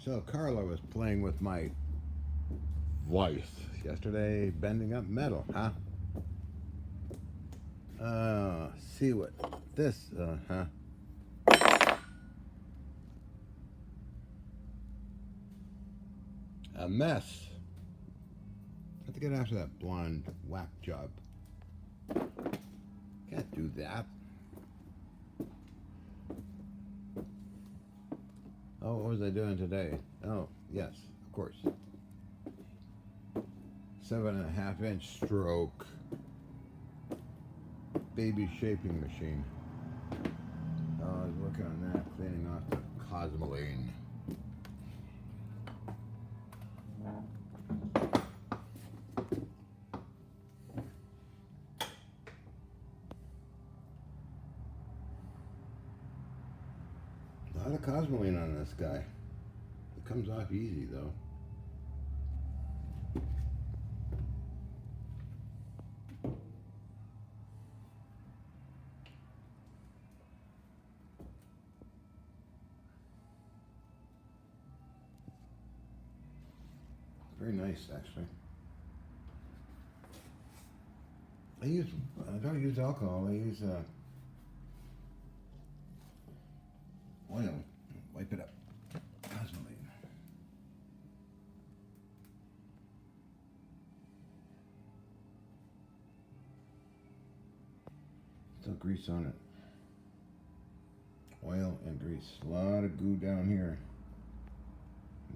So Carla was playing with my voice yesterday, bending up metal, huh? See what this, a mess. I have to get after that blonde whack job. Can't do that. Oh, what was I doing today? Oh, yes, of course. 7.5-inch stroke baby shaping machine. I was working on that, cleaning off the cosmoline. A lot of cosmoline on this guy. It comes off easy though. Very nice, actually. I don't use alcohol. I use oil. Wipe it up. Cosmoline. Still grease on it. Oil and grease. A lot of goo down here.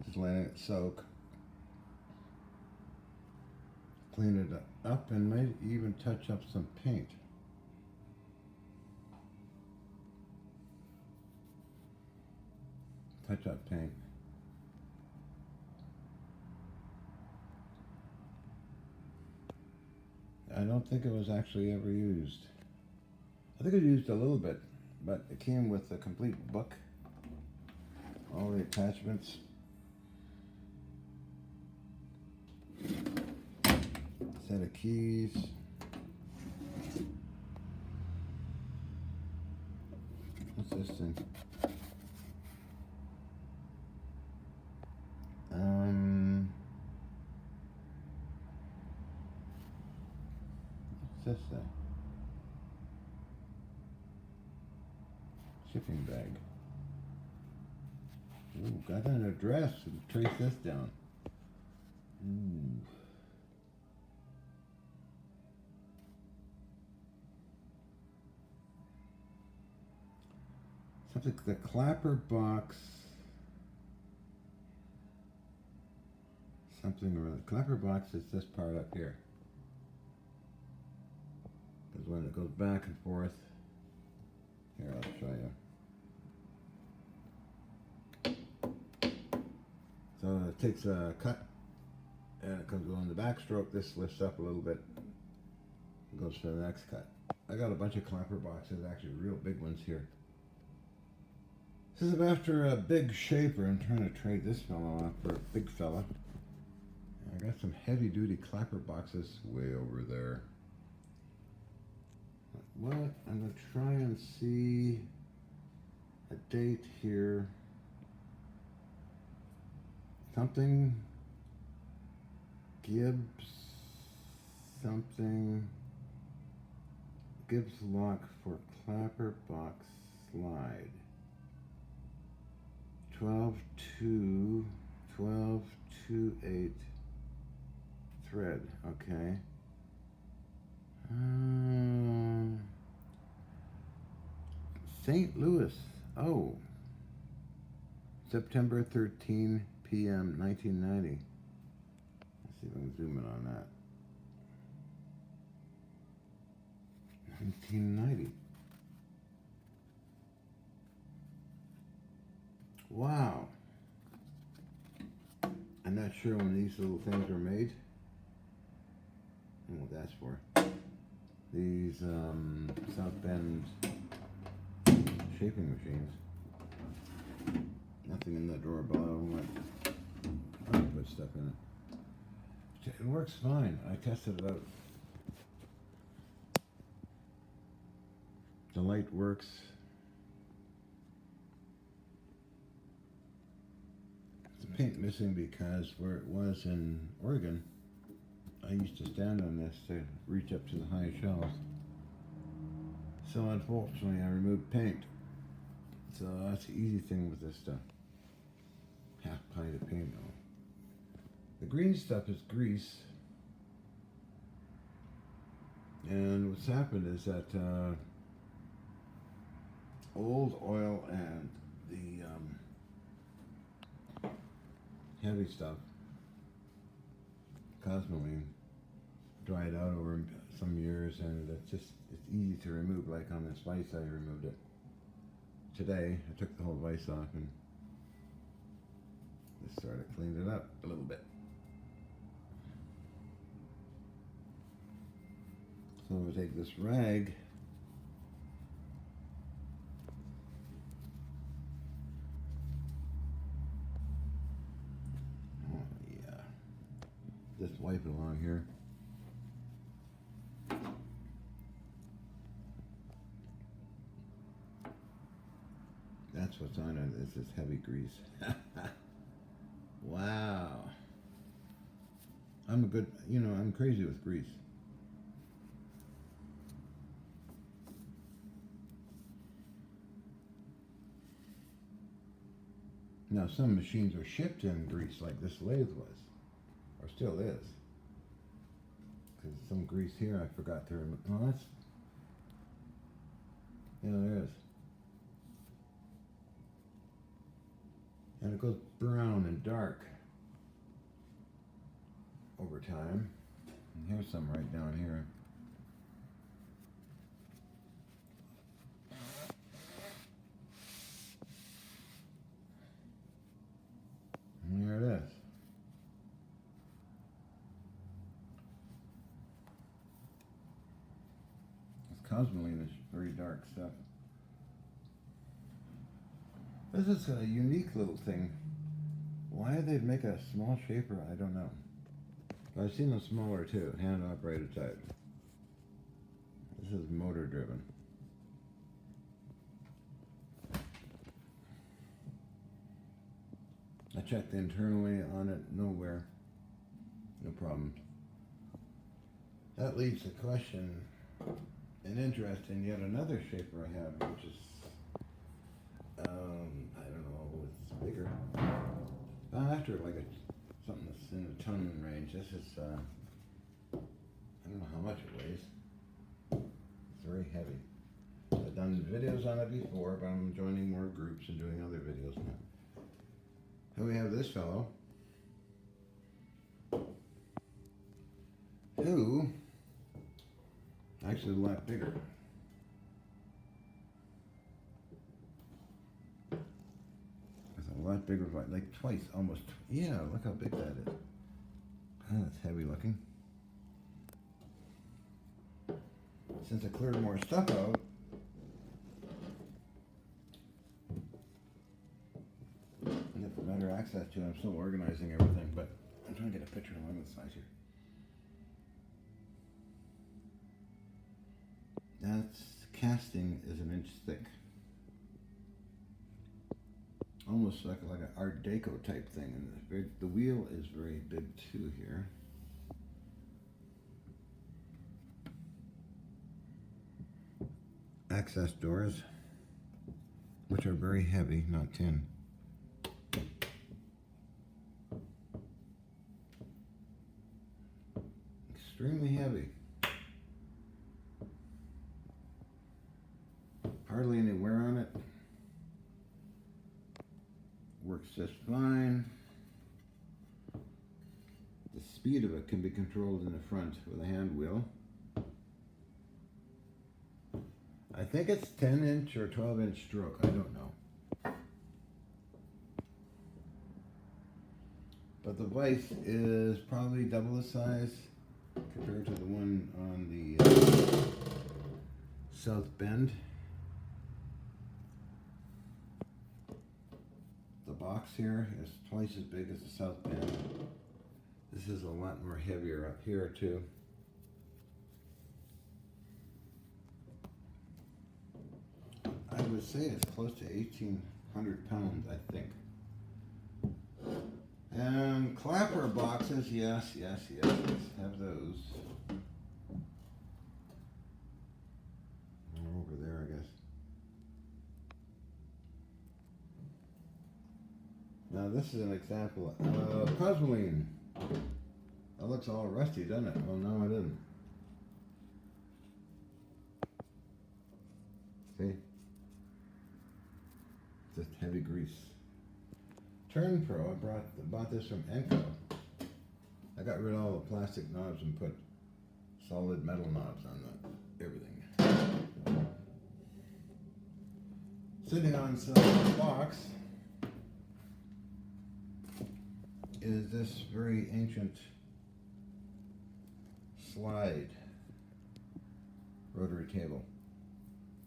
Just letting it soak. Clean it up and might even touch up some paint. Touch up paint. I don't think it was actually ever used. I think it used a little bit, but it came with a complete book. All the attachments. Set of keys. What's this thing? What's this thing? Shipping bag. Ooh, got an address and trace this down. Ooh. Something, the clapper box. Something or the clapper box is this part up here. Because when it goes back and forth, here I'll show you. So it takes a cut and it comes on the backstroke. This lifts up a little bit. It goes to the next cut. I got a bunch of clapper boxes, actually real big ones here. This is after a big shaper. I'm trying to trade this fella off for a big fella. I got some heavy duty clapper boxes way over there. What? I'm going to try and see a date here. Something Gibbs, something Gibbs lock for clapper box slide. 12-2, 12-2-8 thread, okay. St. Louis, oh. September 13 p.m. 1990. Let's see if I can zoom in on that. 1990. Wow. I'm not sure when these little things were made. I don't know what that's for. These South Bend shaping machines. Nothing in the drawer below. I put stuff in it. It works fine. I tested it out. The light works. paint missing because where it was in Oregon, I used to stand on this to reach up to the high shelves. So unfortunately I removed paint. So that's the easy thing with this stuff. Half pint of paint though. The green stuff is grease. And what's happened is that old oil and the heavy stuff, cosmoline, dried out over some years, and it's easy to remove. Like on this vise, I removed it today. I took the whole vise off and just sort of cleaned it up a little bit. So I'm going to take this rag just wipe it along here. That's what's on it. It's this heavy grease. Wow. I'm crazy with grease. Now some machines are shipped in grease like this lathe was, or still is. Because some grease here I forgot to remove. Oh, that's, yeah, there is. And it goes brown and dark over time. And here's some right down here. And there it is. This cosmoline is very dark stuff. This is a unique little thing. Why did they make a small shaper? I don't know. I've seen them smaller too, hand operated type. This is motor driven. I checked internally on it, nowhere. No problem. That leaves the question, an interest in yet another shaper I have, which is I don't know, it's bigger. After like something that's in the ton range. This is, I don't know how much it weighs. It's very heavy. I've done videos on it before, but I'm joining more groups and doing other videos now. And we have this fellow, who actually is a lot bigger. A lot bigger, like twice, almost. Yeah, look how big that is. That's heavy looking. Since I cleared more stuff out, and if better access to it, I'm still organizing everything, but I'm trying to get a picture along the size here. That's casting is an inch thick. Almost like an Art Deco type thing, and the wheel is very big too here. Access doors, which are very heavy, not tin. Extremely heavy. Hardly any wear on it. Works just fine. The speed of it can be controlled in the front with a hand wheel. I think it's 10-inch or 12-inch stroke, I don't know. But the vise is probably double the size compared to the one on the South Bend. The box here is twice as big as the South Bend. This is a lot more heavier up here too. I would say it's close to 1,800 pounds, I think. boxes, yes, let's have those. They're over there, I guess. Now this is an example of cosmoline. That looks all rusty, doesn't it? Well, no, it isn't. See? Just heavy grease. Turn Pro, I bought this from Enco. I got rid of all the plastic knobs and put solid metal knobs on everything. Sitting on some box is this very ancient slide rotary table.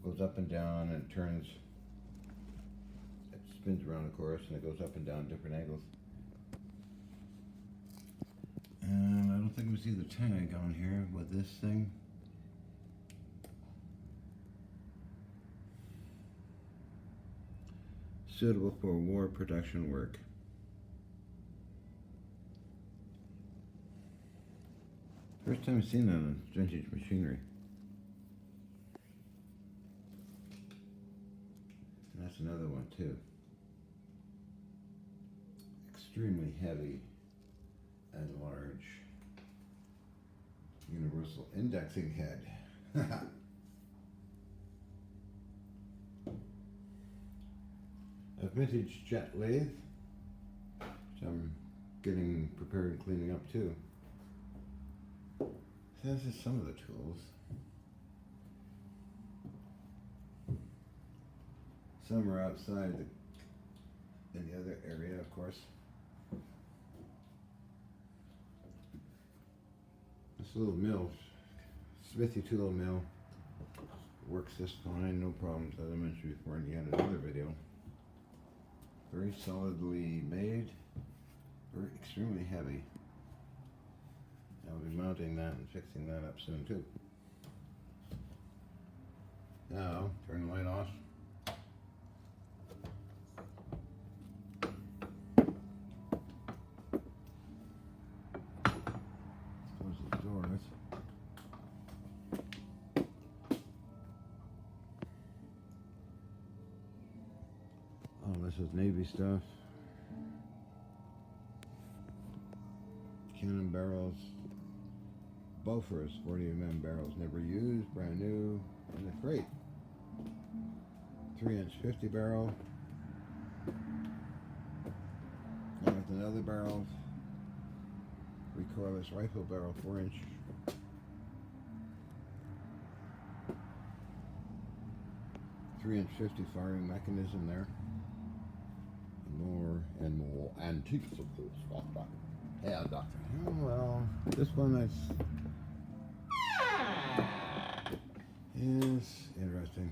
Goes up and down and it turns, it spins around, of course, and it goes up and down different angles. And I don't think we see the tag on here with this thing. Suitable for war protection work. First time I've seen that on vintage machinery. And that's another one too. Extremely heavy and large. Universal indexing head. A vintage jet lathe, which I'm getting prepared and cleaning up too. So this is some of the tools. Some are outside in the other area, of course. This little mill, Smithy tool mill, works just fine, no problems, as I mentioned before in yet another video. Very solidly made, very extremely heavy. I'll be mounting that and fixing that up soon too. Now, turn the light off. Close the doors. Oh, this is Navy stuff. Cannon barrels. Bofors 40mm barrels, never used, brand new, in the crate. 3-inch 50 barrel. And with another barrel, recoilless rifle barrel, 4-inch. Three-inch 50 firing mechanism there. And more antiques of course. Doctor. Yeah, doctor. Oh, well, this one is interesting.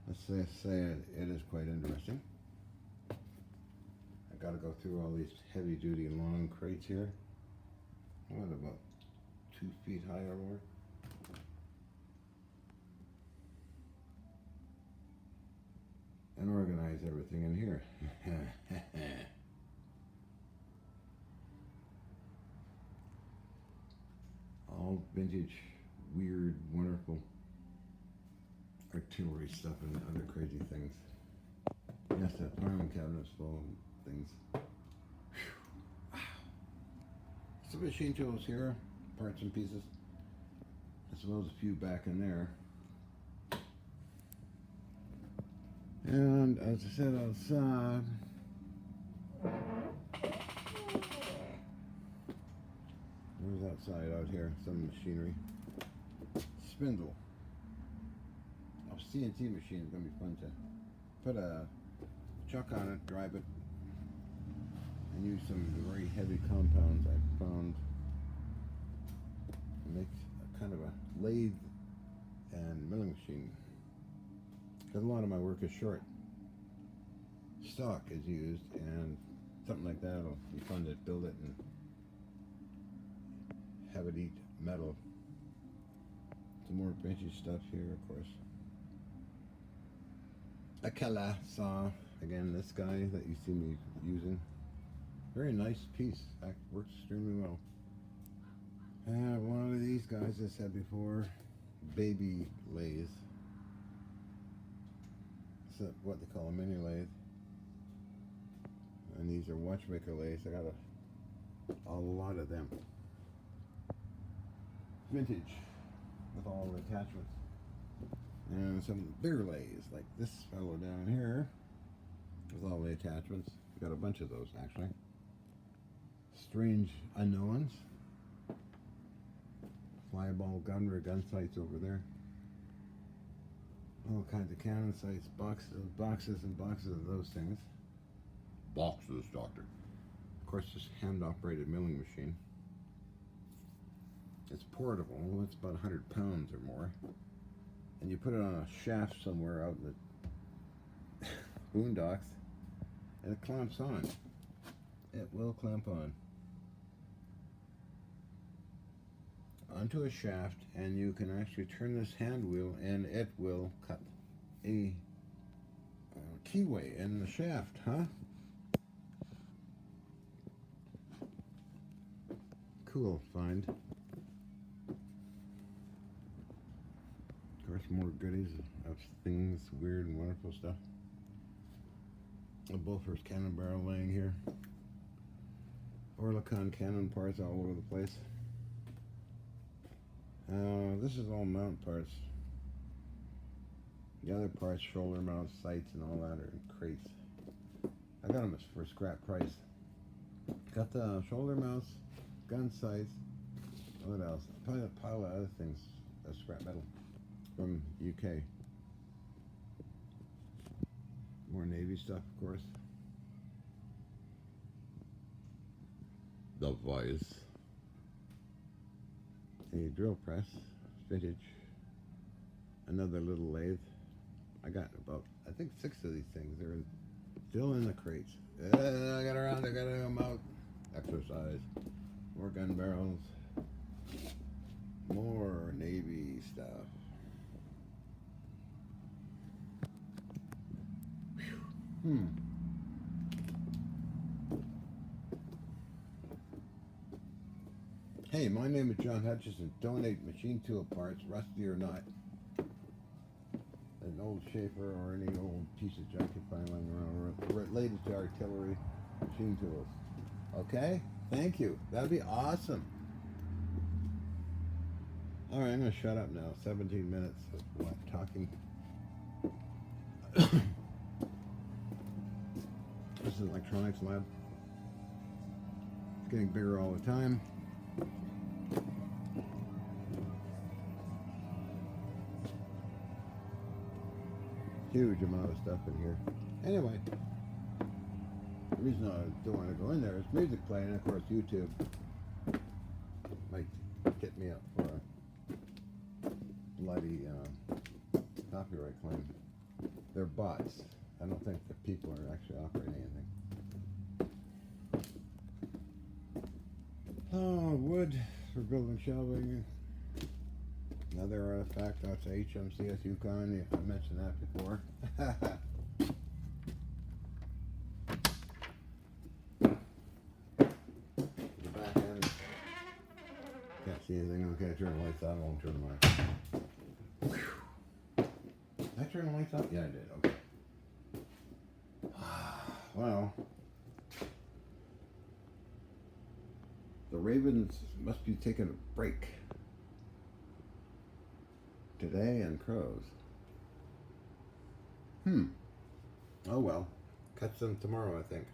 Let's say it is quite interesting. I got to go through all these heavy-duty long crates here. What, about 2 feet high or more? And organize everything in here. All vintage, weird, wonderful artillery stuff and other crazy things. Yes, that filing cabinet's full of things. Wow. Some machine tools here, parts and pieces, as well as a few back in there. And as I said outside, where's outside out here? Some machinery. Spindle. Oh, CNC machine is going to be fun to put a chuck on it, drive it, and use some very heavy compounds I found to make a kind of a lathe and milling machine. Because a lot of my work is short. Stock is used, and something like that will be fun to build it and have it eat metal. Some more vintage stuff here, of course. A Kala saw, again, this guy that you see me using. Very nice piece. That works extremely well. I have one of these guys I said before, baby lathe. It's what they call a mini lathe. And these are watchmaker lathes. I got a lot of them. Vintage with all the attachments. And some bigger lathes like this fellow down here with all the attachments. Got a bunch of those actually. Strange unknowns. Flyball gunner gun sights over there. All kinds of cannon sights, boxes and boxes of those things. Boxes, doctor. Of course, this hand-operated milling machine. It's portable. It's about 100 pounds or more. And you put it on a shaft somewhere out in the boondocks, and it clamps on. It will clamp on. Onto a shaft, and you can actually turn this hand wheel and it will cut a keyway in the shaft, huh? Cool find. Of course, more goodies of things, weird and wonderful stuff. A Bofors cannon barrel laying here. Orlicon cannon parts all over the place. This is all mount parts. The other parts, shoulder mounts, sights, and all that are in crates. I got them for scrap price. Got the shoulder mounts, gun sights, what else? Probably a pile of other things, scrap metal from UK. More Navy stuff, of course. The Vice. A drill press, vintage. Another little lathe. I got about, I think 6 of these things. They're still in the crates. I got around, I got them out. Exercise. More gun barrels. More Navy stuff. Whew. Hey, my name is John Hutchison. Donate machine tool parts, rusty or not. An old Schaefer or any old piece of junk you find lying around related to artillery machine tools. Okay? Thank you. That'd be awesome. Alright, I'm going to shut up now. 17 minutes of what, talking. This is electronics lab. It's getting bigger all the time. Huge amount of stuff in here. Anyway, the reason I don't want to go in there is music playing, and of course YouTube might get me up for a bloody copyright claim. They're bots. I don't think the people are actually operating anything. Oh, wood for building shelving. Another artifact, that's HMCS Yukon. I mentioned that before. The back end. Can't see anything. Okay, turn the lights on. I won't turn them on. Did I turn the lights on? Yeah, I did. Okay. Well, the Ravens must be taking a break today, and crows. Oh well. Catch them tomorrow, I think.